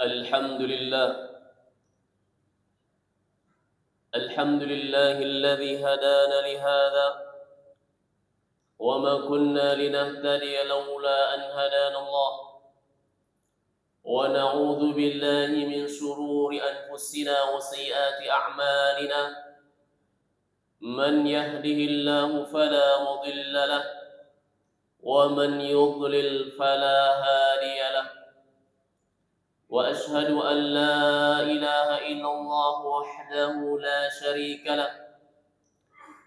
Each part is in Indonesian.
الحمد لله الحمد لله الذي هدانا لهذا وما كنا لنهتدي لولا أن هدانا الله ونعوذ بالله من شرور أنفسنا وسيئات أعمالنا من يهده الله فلا مضل له ومن يضلل فلا هادي له وأشهد أن لا إله إلا الله وحده لا شريك له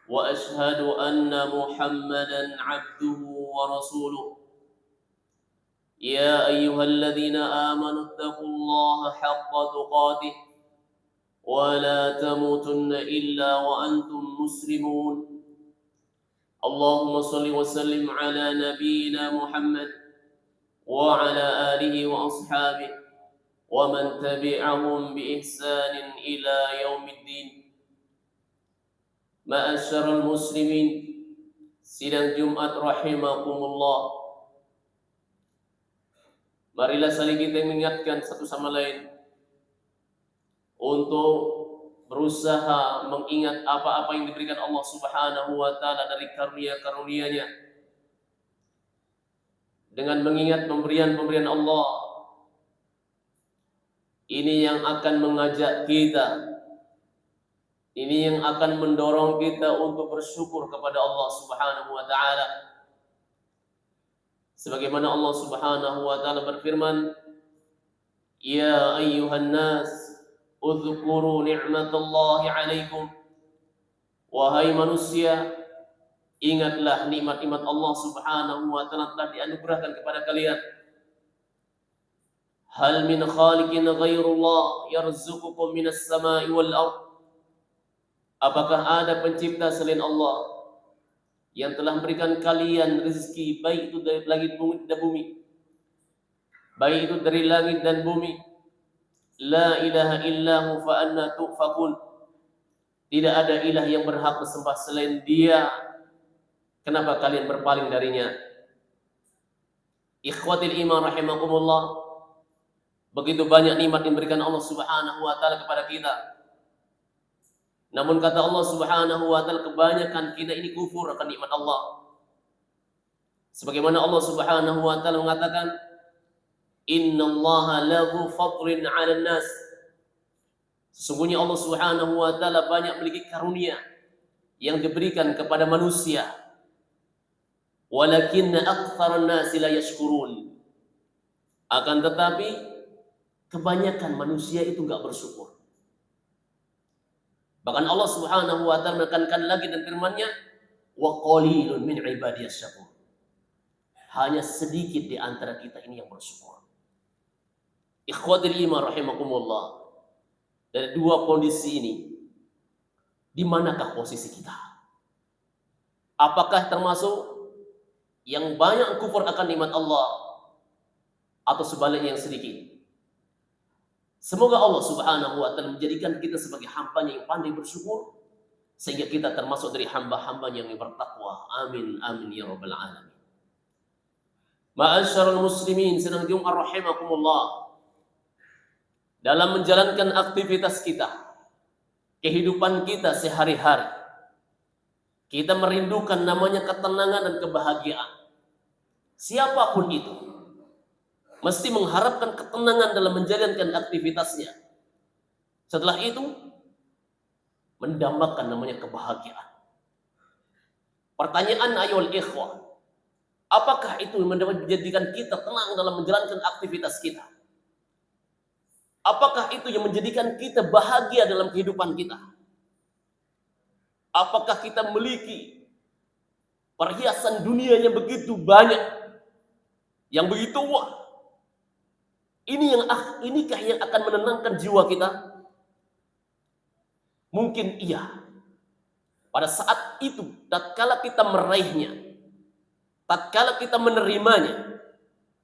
وأشهد أن محمدًا عبده ورسوله يا أيها الذين آمنوا اتقوا الله حق تقاته ولا تموتن إلا وأنتم مسلمون اللهم صل وسلم على نبينا محمد وعلى آله وأصحابه ومن تبعهم بإحسان إلى يوم الدين. Ma'asyiral muslimin, sidang Jumat rahimakumullah. Marilah saling kita mengingatkan satu sama lain untuk berusaha mengingat apa-apa yang diberikan Allah Subhanahu wa taala dari karunia-karunia-Nya. Dengan mengingat pemberian-pemberian Allah, ini yang akan mengajak kita, ini yang akan mendorong kita untuk bersyukur kepada Allah Subhanahu wa taala. Sebagaimana Allah Subhanahu wa taala berfirman, "Ya ayyuhan nas, udhkuru ni'matallahi 'alaikum." Wahai manusia, ingatlah nikmat-nikmat Allah Subhanahu wa taala telah dianugerahkan kepada kalian. Hal min khaliqin ghairullah yarzuqukum minas sama'i wal ardh. Apakah ada pencipta selain Allah yang telah memberikan kalian rezeki, baik itu dari langit dan bumi, baik itu dari langit dan bumi? La ilaha illahu fa anna tu'fakun. Tidak ada ilah yang berhak disembah selain Dia. Kenapa kalian berpaling darinya? Ikhwatil iman rahimakumullah. Begitu banyak nikmat yang diberikan Allah Subhanahu wa taala kepada kita. Namun kata Allah Subhanahu wa taala, kebanyakan kita ini kufur akan nikmat Allah. Sebagaimana Allah Subhanahu wa taala mengatakan, "Innallaha lahu fadlin 'alan nas." Sesungguhnya Allah Subhanahu wa taala banyak memiliki karunia yang diberikan kepada manusia. Walakinna aktsaran nasi la yashkurun. Akan tetapi kebanyakan manusia itu enggak bersyukur. Bahkan Allah Subhanahu wa taala menekankan lagi dan firman-Nya, "Wa qalilun min ibadiyas syakur." Hanya sedikit di antara kita ini yang bersyukur. Ikhwatul iman rahimakumullah. Dari dua kondisi ini, di manakah posisi kita? Apakah termasuk yang banyak kufur akan nikmat Allah atau sebaliknya yang sedikit? Semoga Allah Subhanahu wa taala menjadikan kita sebagai hamba-Nya yang pandai bersyukur, sehingga kita termasuk dari hamba-hamba-Nya yang bertakwa. Amin amin ya rabbal alamin. Ma'asyiral muslimin, sedang Jumat rahimakumullah. Dalam menjalankan aktivitas kita, kehidupan kita sehari-hari, kita merindukan namanya ketenangan dan kebahagiaan. Siapapun itu mesti mengharapkan ketenangan dalam menjalankan aktivitasnya. Setelah itu, mendambakan namanya kebahagiaan. Pertanyaan ayol ikhwah, apakah itu menjadikan kita tenang dalam menjalankan aktivitas kita? Apakah itu yang menjadikan kita bahagia dalam kehidupan kita? Apakah kita memiliki perhiasan dunia yang begitu banyak, yang begitu wah? Inikah yang akan menenangkan jiwa kita? Mungkin iya. Pada saat itu, tatkala kita meraihnya, tatkala kita menerimanya,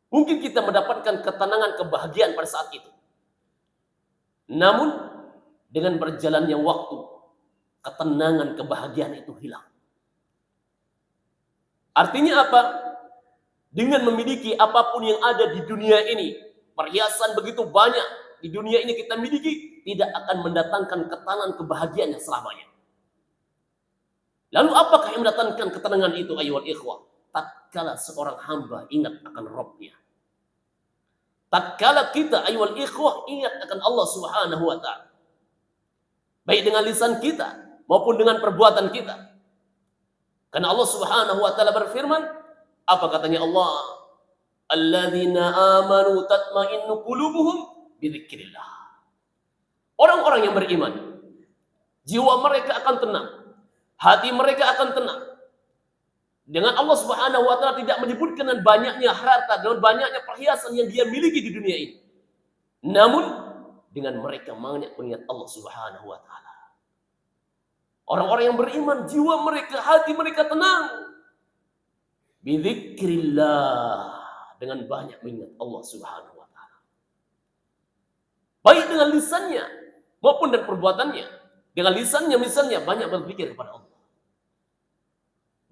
mungkin kita mendapatkan ketenangan, kebahagiaan pada saat itu. Namun, dengan berjalannya waktu, ketenangan, kebahagiaan itu hilang. Artinya apa? Dengan memiliki apapun yang ada di dunia ini, perhiasan begitu banyak di dunia ini kita miliki, tidak akan mendatangkan ketenangan, kebahagiaan yang selamanya. Lalu apakah yang mendatangkan ketenangan itu, ayyuhal ikhwah? Tatkala seorang hamba ingat akan Rabbnya. Tatkala kita, ayyuhal ikhwah, ingat akan Allah Subhanahu wa ta'ala. Baik dengan lisan kita maupun dengan perbuatan kita. Karena Allah Subhanahu wa ta'ala berfirman, apa katanya Allah? Alladzina amanu tatma'innu qulubuhum bidzikrillah. Orang-orang yang beriman, jiwa mereka akan tenang, hati mereka akan tenang. Dengan Allah Subhanahu wa ta'ala tidak menyebutkan dengan banyaknya harta, dengan banyaknya perhiasan yang dia miliki di dunia ini. Namun dengan mereka mengingat Allah Subhanahu wa ta'ala. Orang-orang yang beriman, jiwa mereka, hati mereka tenang. Bidzikrillah, dengan banyak mengingat Allah Subhanahu wa ta'ala. Baik dengan lisannya maupun dengan perbuatannya. Dengan lisannya misalnya banyak berzikir kepada Allah.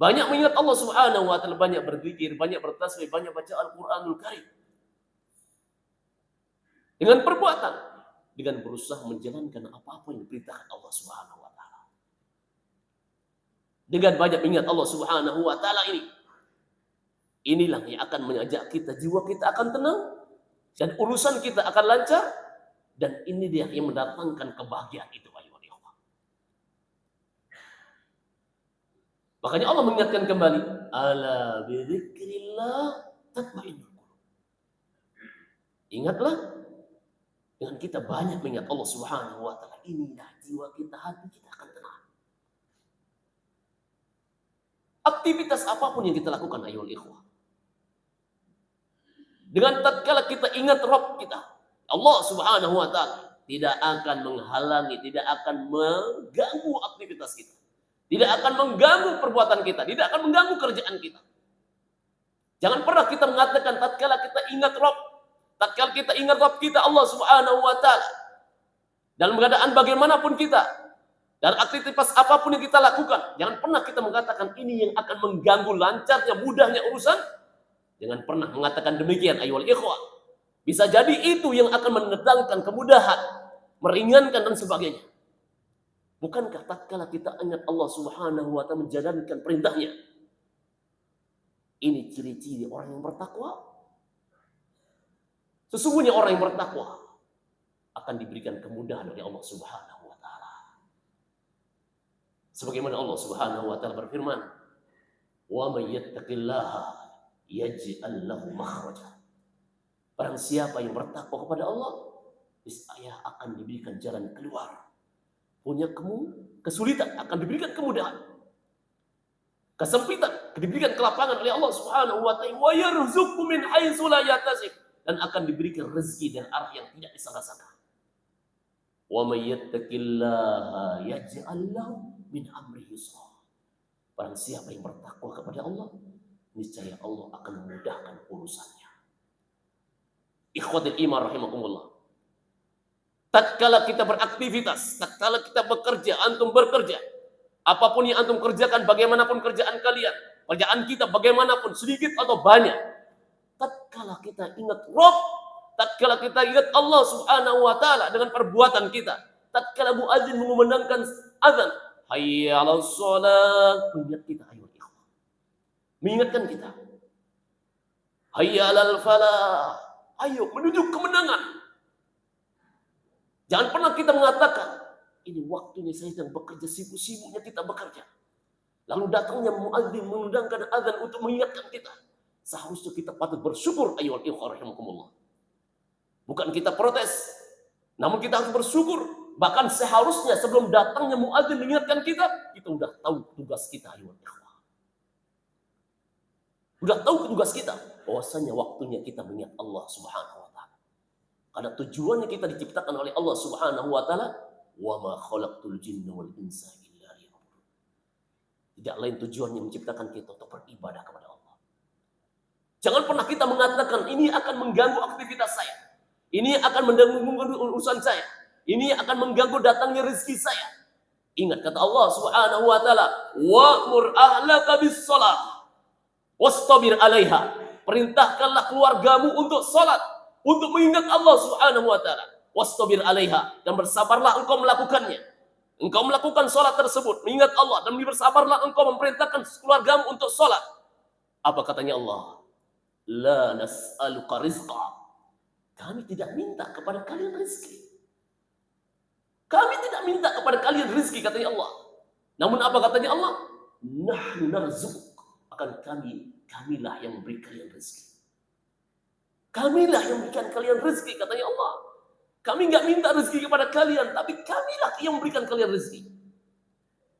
Banyak mengingat Allah Subhanahu wa ta'ala, banyak berzikir, banyak bertasbih, banyak baca Al-Qur'anul Karim. Dengan perbuatan, dengan berusaha menjalankan apa-apa yang diperintahkan Allah Subhanahu wa ta'ala. Dengan banyak mengingat Allah Subhanahu wa ta'ala inilah yang akan mengajak kita, jiwa kita akan tenang, dan urusan kita akan lancar, dan ini dia yang mendatangkan kebahagiaan itu. Makanya Allah mengingatkan kembali, ala bidzikrillah tatma'innul qulub. Ingatlah, dengan kita banyak mengingat Allah Subhanahu wa ta'ala, inilah jiwa kita, hati kita akan tenang. Aktivitas apapun yang kita lakukan, ayyuhal ikhwah, dengan tatkala kita ingat Rabb kita, Allah Subhanahu wa ta'ala, tidak akan menghalangi, tidak akan mengganggu aktivitas kita. Tidak akan mengganggu perbuatan kita, tidak akan mengganggu kerjaan kita. Jangan pernah kita mengatakan tatkala kita ingat Rabb, tatkala kita ingat Rabb kita Allah Subhanahu wa ta'ala, dalam keadaan bagaimanapun kita, dan aktivitas apapun yang kita lakukan, jangan pernah kita mengatakan ini yang akan mengganggu lancarnya, mudahnya urusan. Jangan pernah mengatakan demikian, ayyuhal ikhwah. Bisa jadi itu yang akan mendatangkan kemudahan, meringankan dan sebagainya. Bukankah tatkala kita ingat Allah Subhanahu wa ta'ala menjalankan perintahnya? Ini ciri-ciri orang yang bertakwa. Sesungguhnya orang yang bertakwa akan diberikan kemudahan oleh Allah Subhanahu wa ta'ala. Sebagaimana Allah Subhanahu wa ta'ala berfirman, "Wa may yattaqillaha yaj'al lahu makhraja." Barang siapa yang bertakwa kepada Allah, niscaya akan diberikan jalan keluar. Punya kesulitan akan diberikan kemudahan. Kesempitan diberikan kelapangan oleh Allah Subhanahu wa ta'ala. Wa yarzuqhu min haitsu la yahtasib, dan akan diberikan rezeki dan arah yang tidak disangka-sangka. Wa may yattaqillaha yaj'al lahu min amrihi yusra. Barang siapa yang bertakwa kepada Allah, niscaya Allah akan memudahkan urusannya. Ikhwatul iman rahimakumullah. Tatkala kita beraktivitas, tatkala kita bekerja, antum bekerja, apapun yang antum kerjakan, bagaimanapun kerjaan kalian, kerjaan kita bagaimanapun, sedikit atau banyak, tatkala kita ingat Rabb, tatkala kita ingat Allah Subhanahu wa ta'ala dengan perbuatan kita, tatkala muadzin mengumandangkan azan, hayya 'alas shalah, mengingat kita, ayo ikhwan, mengingatkan kita, hayya 'alal falah, ayo menuju kemenangan. Jangan pernah kita mengatakan, ini waktunya saya sedang bekerja, sibuk-sibuknya kita bekerja. Lalu datangnya muadzin mengundangkan azan untuk mengingatkan kita. Seharusnya kita patut bersyukur, ayyuhal ikhwah rahimakumullah. Bukan kita protes, namun kita harus bersyukur. Bahkan seharusnya sebelum datangnya muadzin mengingatkan kita sudah tahu tugas kita, ayyuhal ikhwah. Sudah tahu tugas kita, bahwasanya waktunya kita mengingat Allah Subhanahu wa ta'ala. Karena tujuannya kita diciptakan oleh Allah Subhanahu wa ta'ala, wa ma khalaqtul jinna wal insa illa liya'budun. Tidak lain tujuannya menciptakan kita untuk beribadah kepada Allah. Jangan pernah kita mengatakan ini akan mengganggu aktivitas saya, ini akan mengganggu urusan saya, ini akan mengganggu datangnya rezeki saya. Ingat kata Allah Subhanahu wa ta'ala, wa'mur ahlaka bis shalah wastabir 'alaiha. Perintahkanlah keluargamu untuk salat untuk mengingat Allah Subhanahu wa taala. Wastabir 'alaiha, dan bersabarlah engkau melakukannya. Engkau melakukan salat tersebut, mengingat Allah, dan bersabarlah engkau memerintahkan keluargamu untuk salat. Apa katanya Allah? La nas'aluka rizqa. Kami tidak minta kepada kalian rezeki. Kami tidak minta kepada kalian rezeki, katanya Allah. Namun apa katanya Allah? Nahnu narzuq. Akan kamilah yang memberi kalian rezeki. Kamilah yang memberikan kalian rezeki, katanya Allah. Kami nggak minta rezeki kepada kalian, tapi kamilah yang memberikan kalian rezeki.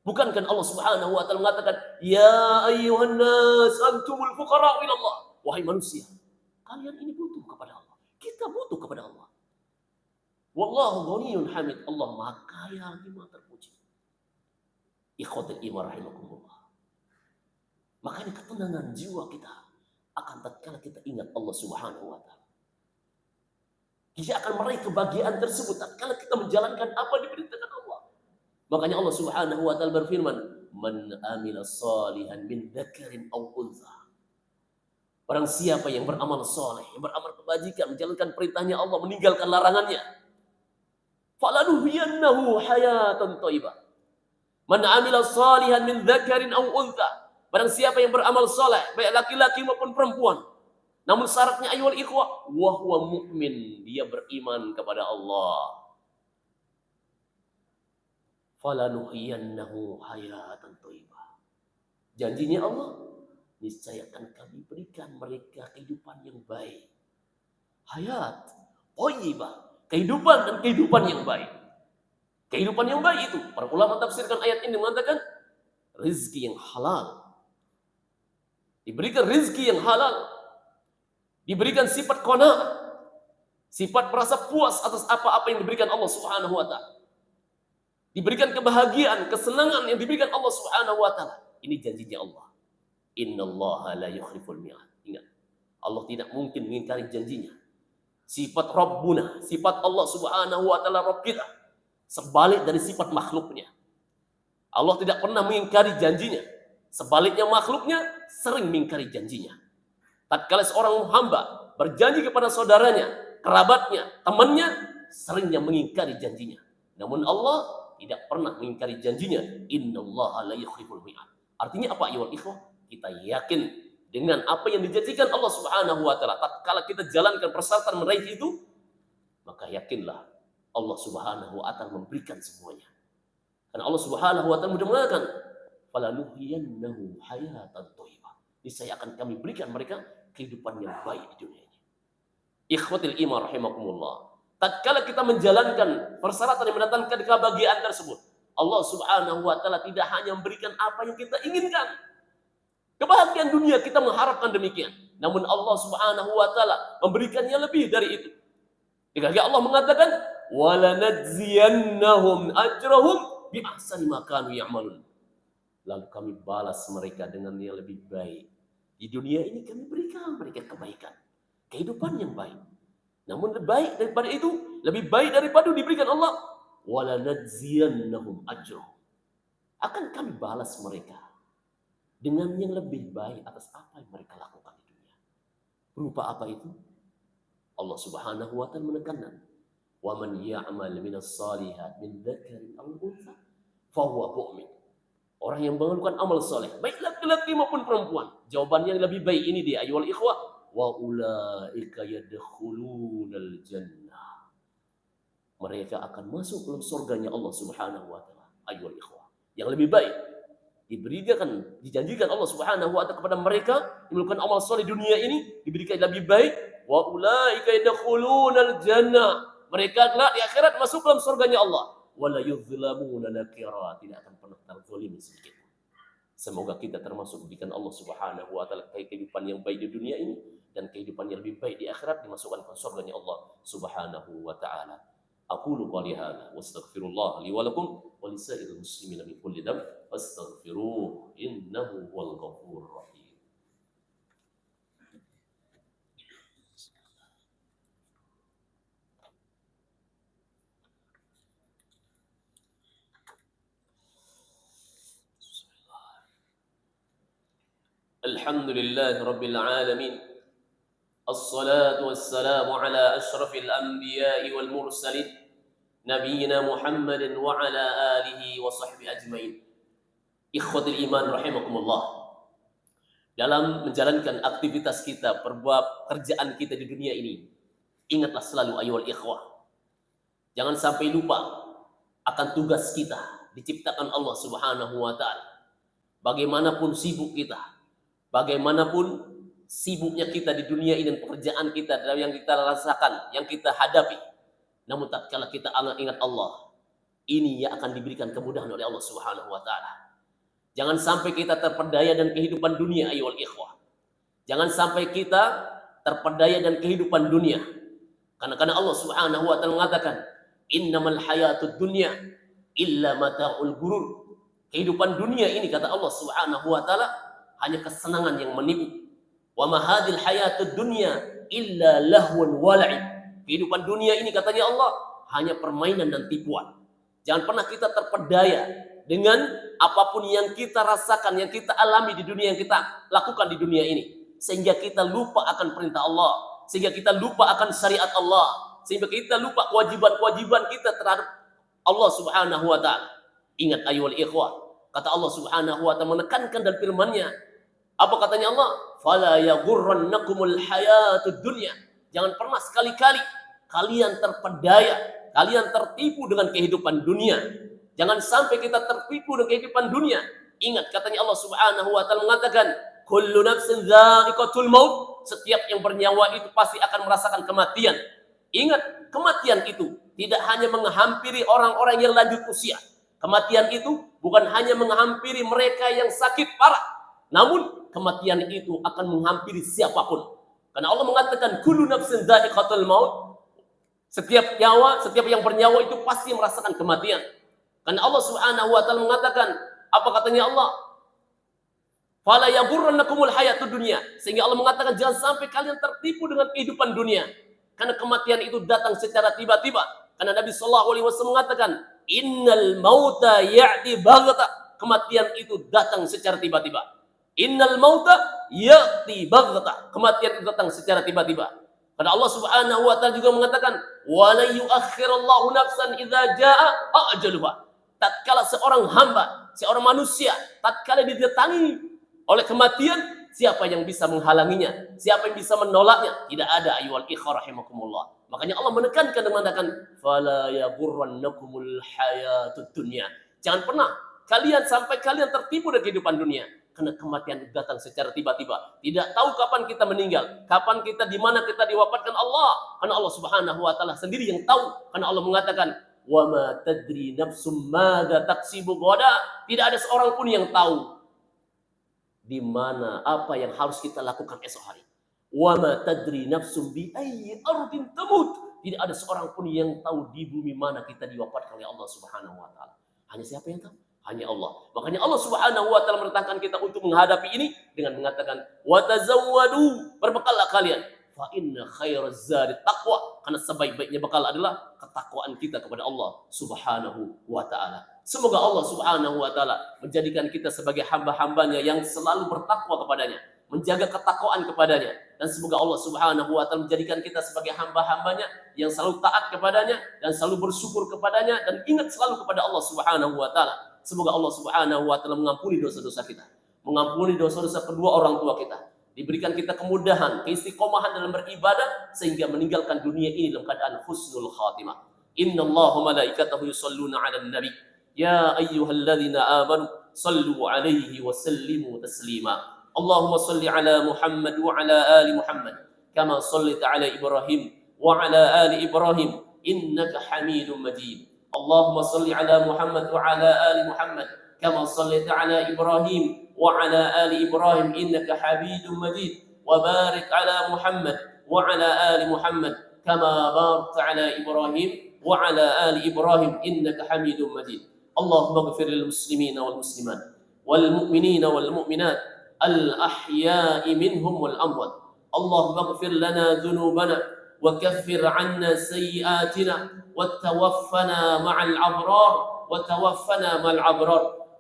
Bukankah Allah Subhanahu wa taala mengatakan, "Ya ayyuhan nas antumul fuqara ila Allah." Wahai manusia, kalian ini butuh kepada Allah. Kita butuh kepada Allah. Wallahu ghaniyun hamid. Allah Maha Kaya lagi Maha terpuji. Ikhwatul iman rahimakumullah. Makanya ketenangan jiwa kita akan tatkala kita ingat Allah Subhanahu wa taala. Kita akan meraih kebahagiaan tersebut tatkala kita menjalankan apa yang diperintahkan Allah. Makanya Allah Subhanahu wa taala berfirman, "Man amila salihan min dzakarin aw untha." Barang siapa yang beramal soleh, yang beramal kebajikan, menjalankan perintahnya Allah, meninggalkan larangannya, falanuhyiyannahu hayatan thayyibah. Man amila salihan min dzakarin aw untha. Barang siapa yang beramal soleh, baik laki-laki maupun perempuan, namun syaratnya ayyuhal ikhwah, wa huwa mu'min, dia beriman kepada Allah. Falanuhyiyannahu hayatan thayyibah. Janjinya Allah, niscaya akan kami berikan mereka kehidupan yang baik. Hayat thayyibah, kehidupan dan kehidupan yang baik. Kehidupan yang baik itu, para ulama tafsirkan ayat ini mengatakan rezeki yang halal. Diberikan rezeki yang halal. Diberikan sifat qanaah, sifat merasa puas atas apa-apa yang diberikan Allah Subhanahu wa taala. Diberikan kebahagiaan, kesenangan yang diberikan Allah Subhanahu wa taala. Ini janjinya Allah. Innallaha la yukhliful mi'ad. Ingat, Allah tidak mungkin mengingkari janjinya. Sifat Rabbuna, sifat Allah Subhanahu wa taala Rabb kita, sebalik dari sifat makhluknya. Allah tidak pernah mengingkari janjinya. Sebaliknya makhluknya sering mengingkari janjinya. Tatkala seorang hamba berjanji kepada saudaranya, kerabatnya, temannya, seringnya mengingkari janjinya. Namun Allah tidak pernah mengingkari janjinya. Innallaha la yukhliful mi'ad. Artinya apa, ayyuhal ikhwah? Kita yakin dengan apa yang dijanjikan Allah Subhanahu wa taala. Tatkala kita jalankan persyaratan meraih itu, maka yakinlah Allah Subhanahu wa taala memberikan semuanya. Karena Allah Subhanahu wa taala sudah mengatakan, "Falanuhyiyannahu hayatan thayyibah." Niscaya akan kami berikan mereka kehidupan yang baik di dunia ini. Ikhwatil iman rahimakumullah. Tatkala kita menjalankan persyaratan yang mendatangkan kebahagiaan tersebut, Allah Subhanahu wa taala tidak hanya memberikan apa yang kita inginkan. Kebahagiaan dunia kita mengharapkan demikian. Namun Allah Subhanahu wa taala memberikannya lebih dari itu. Jika Allah mengatakan, "Walanadziyannahum ajrahum bi ahsani ma kanu ya'malun." Lalu kami balas mereka dengan yang lebih baik. Di dunia ini kami berikan mereka kebaikan, kehidupan yang baik. Namun lebih baik daripada itu, lebih baik daripada diberikan Allah, walanadziyannahum ajrahum. Akan kami balas mereka dengan yang lebih baik atas apa yang mereka lakukan di dunia. Berupa apa itu? Allah Subhanahu wa taala menekankan, "Wa man ya'mal minas shalihat min dzakarin aw untha fa huwa mu'min." Orang yang melakukan amal soleh, baik laki-laki maupun perempuan. Jawabannya yang lebih baik ini dia, ayyuhal ikhwah, wa ulaika yadkhulunal jannah. Mereka akan masuk dalam surganya Allah Subhanahu wa taala. Ayyuhal ikhwah, yang lebih baik dijanjikan Allah Subhanahu wa taala kepada mereka yang melakukan amal soleh dunia ini, diberikan lebih baik. Wa ulaika yadkhulunal jannah. Mereka kelak di akhirat masuk dalam surganya Allah. Wala yuzlamuna nakira, tidak akan pernah terzalim sedikit. Semoga kita termasuk diberikan Allah Subhanahu wa taala kehidupan yang baik di dunia ini dan kehidupan yang lebih baik di akhirat, dimasukkan ke surganya Allah Subhanahu wa taala. Aqulu qouli hadza wastaghfirullah li wa lakum wa lisairil muslimin min kulli dhanb fastaghfiruhu innahu huwal ghafurur rahim. Alhamdulillah Rabbil Alamin. الصلاة والسلام على أشرف الأنبياء والمرسلين نبينا محمد وعلى آله وصحبه أجمعين. Ikhwatul iman rahimakumullah. Dalam menjalankan aktivitas kita, pekerjaan kita di dunia ini, ingatlah selalu ayyuhal ikhwah. Jangan sampai lupa akan tugas kita diciptakan Allah Subhanahu wa taala. Bagaimanapun sibuk kita, bagaimanapun sibuknya kita di dunia ini dan pekerjaan kita dalam yang kita rasakan, yang kita hadapi, namun tatkala kita ingat Allah, ini yang akan diberikan kemudahan oleh Allah Subhanahu wa taala. Jangan sampai kita terpedaya dan kehidupan dunia ayyuhal ikhwah. Jangan sampai kita terpedaya dan kehidupan dunia. Karena Allah Subhanahu wa taala mengatakan, "Innamal hayatud dunya illa mata'ul gurur." Kehidupan dunia ini kata Allah Subhanahu wa taala hanya kesenangan yang menipu. Wa ma hadhil hayatud dunya illa lahwun wa la'ib. Kehidupan dunia ini katanya Allah hanya permainan dan tipuan. Jangan pernah kita terpedaya dengan apapun yang kita rasakan, yang kita alami di dunia, yang kita lakukan di dunia ini, sehingga kita lupa akan perintah Allah, sehingga kita lupa akan syariat Allah, sehingga kita lupa kewajiban-kewajiban kita terhadap Allah Subhanahu wa taala. Ingat ayyuhal ikhwah, kata Allah Subhanahu wa taala menekankan dalam firman-Nya. Apa katanya Allah? Fala yaghurrannakumul hayatud dunya. Jangan pernah sekali-kali kalian terpedaya, kalian tertipu dengan kehidupan dunia. Jangan sampai kita tertipu dengan kehidupan dunia. Ingat katanya Allah Subhanahu wa taala mengatakan, kullu nafsin dha'iqatul maut. Setiap yang bernyawa itu pasti akan merasakan kematian. Ingat, kematian itu tidak hanya menghampiri orang-orang yang lanjut usia. Kematian itu bukan hanya menghampiri mereka yang sakit parah, namun kematian itu akan menghampiri siapapun. Karena Allah mengatakan kullu nafsin dha'iqatul maut. Setiap yang bernyawa itu pasti merasakan kematian. Karena Allah Subhanahu wa taala mengatakan, apa katanya Allah? Fala yaghurrannakumul hayatud dunya. Sehingga Allah mengatakan jangan sampai kalian tertipu dengan kehidupan dunia. Karena kematian itu datang secara tiba-tiba. Karena Nabi sallallahu alaihi wasallam mengatakan, innal mauta ya'ti baghtah. Kematian itu datang secara tiba-tiba. Innal mauta ya'ti baghtah. Kematian itu datang secara tiba-tiba. Karena Allah Subhanahu wa taala juga mengatakan, wa la yu'akhkhirullahu nafsan idza jaa'a ajaluha. Tatkala seorang hamba, seorang manusia, tatkala didatangi oleh kematian, siapa yang bisa menghalanginya? Siapa yang bisa menolaknya? Tidak ada ayyuhal ikhwah rahimakumullah. Makanya Allah menekankan dan mengatakan, fala yaghurrannakumul hayatud dunya. Jangan pernah kalian tertipu dari kehidupan dunia. Karena kematian datang secara tiba-tiba. Tidak tahu kapan kita meninggal, kapan kita, di mana kita diwafatkan Allah. Karena Allah Subhanahu wa taala sendiri yang tahu. Karena Allah mengatakan, wa ma tadri nafsum madza taksibu ghadan. Tidak ada seorang pun yang tahu di mana apa yang harus kita lakukan esok hari. Wa ma tadri nafsum bi ayyi ardin tamut. Tidak ada seorang pun yang tahu di bumi mana kita diwafatkan oleh Allah Subhanahu wa taala. Hanya siapa yang tahu? Hanya Allah. Makanya Allah Subhanahu wa taala merintahkan kita untuk menghadapi ini dengan mengatakan, wa tazawwadu, berbekallah kalian. Fa inna khairaz zadi taqwa. Karena sebaik-baiknya bekal adalah ketakwaan kita kepada Allah Subhanahu wa taala. Semoga Allah Subhanahu wa taala menjadikan kita sebagai hamba-hambanya yang selalu bertakwa kepadanya, menjaga ketakwaan kepadanya, dan semoga Allah Subhanahu wa taala menjadikan kita sebagai hamba-hambanya yang selalu taat kepadanya dan selalu bersyukur kepadanya dan ingat selalu kepada Allah Subhanahu wa taala. Semoga Allah Subhanahu wa taala mengampuni dosa-dosa kita, mengampuni dosa-dosa kedua orang tua kita. Diberikan kita kemudahan, keistiqomahan dalam beribadah sehingga meninggalkan dunia ini dalam keadaan husnul khatimah. Innallaha malaikatahu yusholluna 'alan nabi. Ya ayyuhalladzina amanu sallu 'alaihi wa sallimu taslima. Allahumma shalli 'ala Muhammad wa 'ala ali Muhammad kama shallaita 'ala Ibrahim wa 'ala ali Ibrahim innaka Hamidum Majid. Allahumma shalli 'ala Muhammad wa 'ala ali Muhammad kama shallaita 'ala Ibrahim وعلى آل إبراهيم إنك حميد مجيد وبارك على محمد وعلى آل محمد كما باركت على إبراهيم وعلى آل إبراهيم إنك حميد مجيد اللهم اغفر للمسلمين والمسلمات والمؤمنين والمؤمنات الأحياء منهم والأموات اللهم اغفر لنا ذنوبنا وكفر عنا سيئاتنا وتوفنا مع الأبرار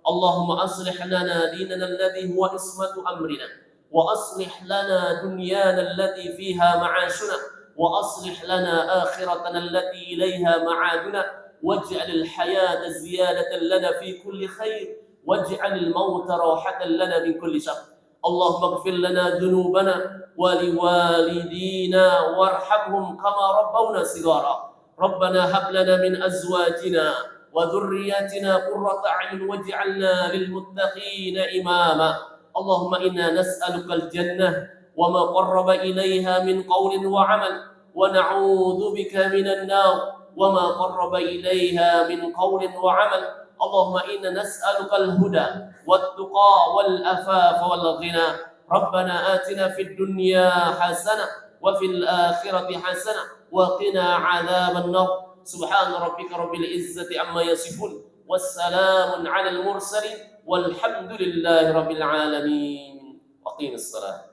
اللهم أصلح لنا ديننا الذي هو عصمة أمرنا وأصلح لنا دنيانا التي فيها معاشنا وأصلح لنا آخرتنا التي إليها معادنا واجعل الحياة زيادة لنا في كل خير واجعل الموت راحة لنا من كل شر. اللهم اغفر لنا ذنوبنا ولوالدينا وارحمهم كما ربونا صغارا. ربنا هب لنا من أزواجنا وذرياتنا قرة أعين واجعلنا للمتقين إماما. اللهم إنا نسألك الجنة وما قرب إليها من قول وعمل ونعوذ بك من النار وما قرب إليها من قول وعمل. اللهم إنا نسألك الهدى والتقى والأفاف والغنى. ربنا آتنا في الدنيا حسنة وفي الآخرة حسنة وقنا عذاب النار. سبحان ربك رب العزة عما يصفون والسلام على المرسلين والحمد لله رب العالمين. أقيم الصلاة.